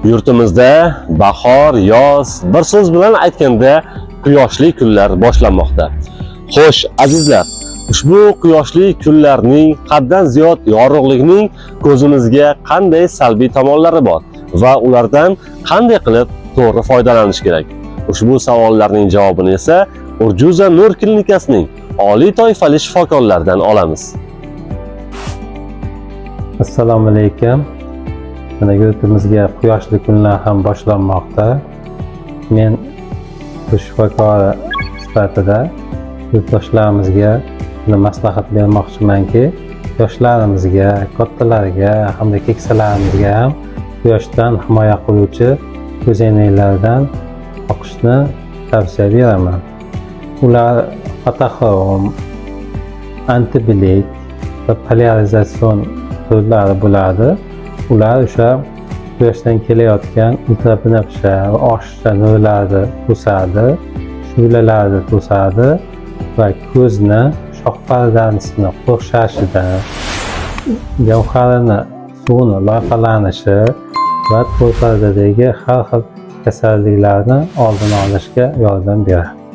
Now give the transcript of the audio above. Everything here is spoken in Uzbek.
Yurtimizda bahor, yoz, bir so'z bilan aytganda quyoshli kunlar boshlanmoqda. Xo'sh, azizlar, ushbu quyoshli kunlarning haddan ziyod yorug'likning ko'zimizga qanday salbiy tomonlari bor va ulardan qanday qilib to'g'ri foydalanish kerak? Ushbu savollarning javobini esa Urjuza Nur klinikasining oliy toifali shifokorlaridan olamiz. Assalomu alaykum. Mana yurtimizga quyoshli kunlar ham boshlanmoqda. Men shifokor sifatida yurtdoshlarimizga maslahat bermoqchimanki, yoshlarimizga, kattalarga hamda keksalarimizga ham quyoshdan himoya qiluvchi ko'zoynaklardan o'qishni tavsiya beraman. Ular fotoxrom, antibilik va poliarizatsion turlari bo'ladi. Ular o'sha quyoshdan kelayotgan ultrabinafsha va oshiqcha nurlarni to'sadi, shu'lalarni to'sadi va ko'zni shoh pardasini qurshashidan, gavharini suvni loyqalanishi va to'r pardadagi har xil kasalliklarni oldini olishga yordam beradi.